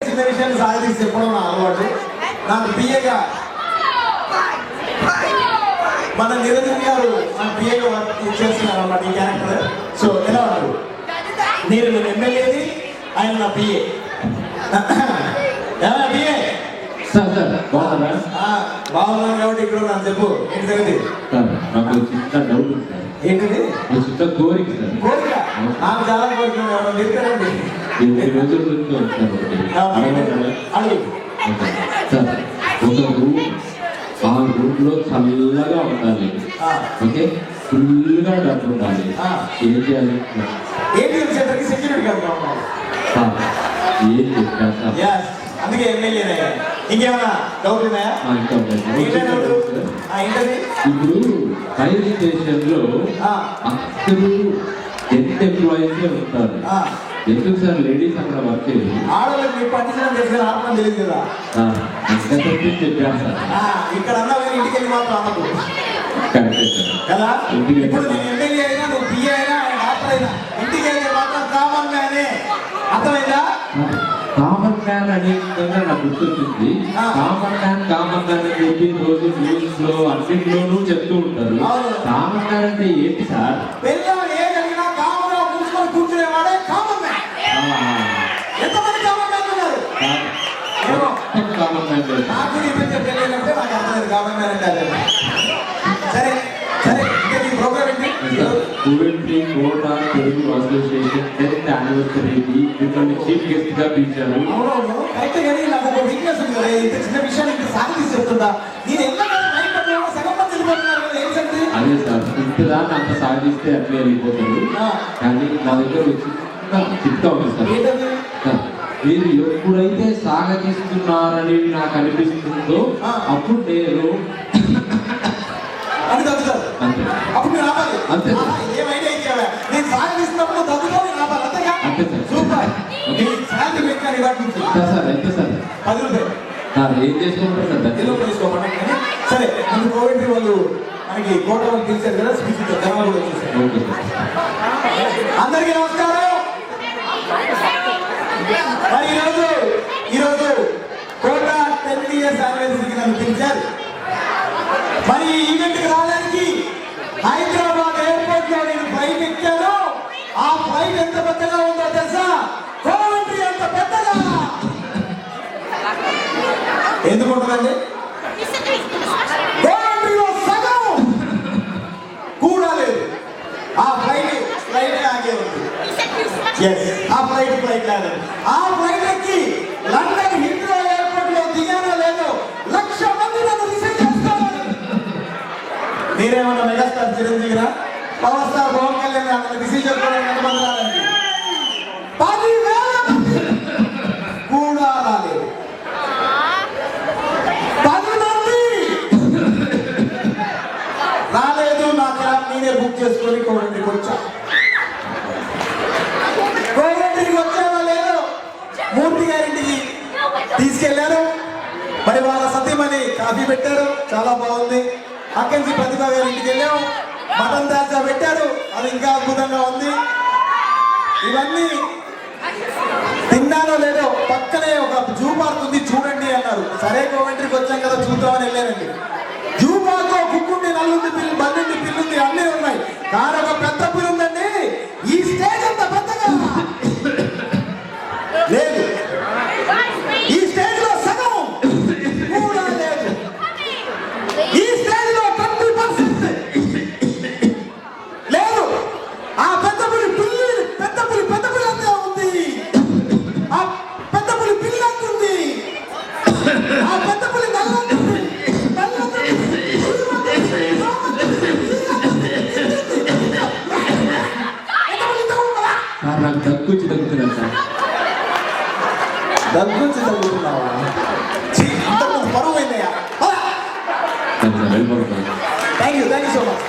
చిన్న విషయాన్ని సాగదీసి చెప్పడం నా అలవాటు. నాకు పిఏగా మన నిరంజన్ గారు మన పిఏగా వర్క్ చేస్తున్నారు అన్నమాట ఈ క్యారెక్టర్. సో ఎలా ఉన్నారు? నేను ఎమ్మెల్యేది, ఆయన నా పిఏ. పిఏ బాగున్నాను కాబట్టి ఇక్కడ నాకు చెప్పు ఏంటి సంగతి? నాకు చిన్న డౌట్ ఉంది సార్. ఏంటిది? చిన్న కోరిక సార్. కోరిక? నాకు చాలా కోరిక. ఎవరైనా తిరుగుతారండి రోజుల నుంచి సార్. ఒక రూమ్, ఆ రూమ్ లో చల్లగా ఉండాలి, ఓకే, ఫుల్గా డబ్బు ఉండాలి. ఏం చేయాలి? ఏంటి సెక్యూరిటీ గార్డ్ సార్? ఏం చెప్పారు సార్? అందుకే ఎమ్మెల్యేనే. ఇంకేమన్నా డౌట్ ఉన్నాయా? ఇప్పుడు ఫైర్ స్టేషన్ లో అందరూ జెంట్ ఎంప్లాయీసే ఉంటారు. ఎందుకు సార్ లేడీస్ అక్కడ వర్క్ చేయాలి? ఆడవాళ్ళకి మీ పట్టించడం తెలిసిన ఆత్మ తెలియదు కదా. చెప్పాను సార్. ఇక్కడ అన్నా ఇంటికి వెళ్ళి మాత్రం అన్నకు కరెక్టే సార్ కదా. ఇప్పుడు నేను ఎమ్మెల్యే అయినా, నువ్వు పిఏ అయినా, ఆయన డాక్టర్ అయినా, ఇంటికి వెళ్ళి మాత్రం కామన్ మ్యానే. అర్థమైందా? కామన్ మ్యాన్ అనే విధంగా నాకు గుర్తొచ్చింది. కామన్ మ్యాన్ అని చెప్పి రోజు న్యూస్ లో అన్నింటిలోనూ చెప్తూ ఉంటారు. కామన్ మ్యాన్ అంటే ఏంటి సార్? కూర్చునేవాడే కామన్ మ్యాన్. ఎంతమంది కామన్ మ్యాన్ ఉన్నారు? కామన్ మ్యాన్ నాకు ఈ మధ్య తెలియనప్పుడే నాకు అర్థమైంది కామన్ మ్యాన్ అంటే. సరే సరే, ఇంకా నీ ప్రోగ్రామ్ ఏంటి? కోవెంట్రీ కోట తెలుగు అసోసియేషన్ 10th యానివర్సరీకి మిమ్మల్ని చీఫ్ గెస్ట్ గా పిలిచారు. అవునవును అయితే, కానీ నాకు ఒక వీక్నెస్ ఉంది కదా, ఇంత చిన్న విషయాన్ని ఇంత సాగతీసి చెప్తుందా? నేను ఎంత సగం మంది వెళ్ళిపోతున్నారు కదా, ఏం సంగతి? అదే సార్, ఇంతదాన్ని అంత సాగిస్తే అట్లే వెళ్ళిపోతారు. కానీ మా దగ్గర వచ్చి చెప్తా ఉంది సార్. మీరు ఎప్పుడైతే సాగతీస్తున్నారని నాకు అనిపిస్తుందో అప్పుడు నేను అది తగ్గుతారు. అప్పుడు మీరు ఆపాలి. అంతే. ఏమైనా ఇచ్చావా? నేను సాగతీస్తున్నప్పుడు తగ్గుతావు, నేను ఆపాలి. అంతేగా? అంతే సార్. సూపర్. శాలరీ పెట్టాను ఇవాటి నుంచి. సార్ ఎంత సార్? 10 రూపాయలు. ఏం చేసుకుంటారు సార్? తెలుగు తీసుకోమంటే. సరే, ముందు కోవిడ్ వాళ్ళు మనకి కోట వాళ్ళు పిలిచారు కదా, స్పీచ్ జనాలు కూడా వచ్చేసారు. అందరికీ నమస్కారం. మరి ఈరోజు కోట 10th years యానివర్సరీకి నన్ను పిలిచారు. మరి ఈ ఈవెంట్కి రావడానికి హైదరాబాద్ ఎయిర్పోర్ట్ లో నేను ఫ్లైట్ ఎక్కాను. ఆ ఫ్లైట్ ఎంత పెద్దగా ఉందో తెలుసా? కోవింట్రీ ఎంత పెద్దగా. ఎందుకుంటుందండి? కోవింట్రీలో సగం కూడా లేదు. ఆ ఫ్లైట్ ఆగే ఉంది. ఆ ఫ్లైట్ లేదు. ఆ ఫ్లైట్ ఎక్కి లండన్ హిత్రో ఎయిర్పోర్ట్ లో దిగానో లేదో 1,00,000 మంది నన్ను రిసీవ్ చేస్తారు. మీరేమన్నా మెగాస్టార్ చిరంజీవిరా, పవర్ స్టార్ పవన్ కళ్యాణ్ నన్ను రిసీవ్ చేసుకోవడానికి ఎంతమంది రాలండి? 10,000 మంది కూడా రాలేదు. 10 మంది రాలేదు. నా క్యాబ్ నేనే బుక్ చేసుకొని కోవింట్రీకి వచ్చా. కోవింట్రీకి వచ్చావా లేదు? మూర్తి గారింటికి తీసుకెళ్లారు. మరి వాళ్ళ సతీమణి కాఫీ పెట్టారు, చాలా బాగుంది. అక్కడి నుంచి ప్రతిభ గారి ఇంటికి వెళ్ళాం, మటన్ దాల్చా పెట్టారు, అది ఇంకా అద్భుతంగా ఉంది. ఇవన్నీ తిన్నానో లేదో, పక్కనే ఒక జూ పార్క్ ఉంది చూడండి అన్నారు. సరే కోవింట్రీకి వచ్చాం కదా చూద్దామని వెళ్ళానండి. జూ పార్క్ లో కుక్కుండి, నల్లుంది, బండి, పిల్లుంది, అన్నీ ఉన్నాయి. కానీ ఒక పెద్ద పిల్లు ఉందండి. ఈ స్టేజ్ అంత పెద్దగా లేదు. ఈ స్టేజ్ లో సగం కూడా లేదు. ఈ స్టేజ్ లో 20% లేదు. ఆ పెద్ద పులి అంతే ఉంది. ఆ పెద్ద పులి పిల్లి అంత ఉంది. ఆ పెద్ద పులి నల్లంతుంది. నాకు దగ్గుచ్చి తగ్గుతున్నాను సార్. దగ్గుచ్చి తగ్గుతున్నావా? పరువు అయిందయ్యా. Thank you so much.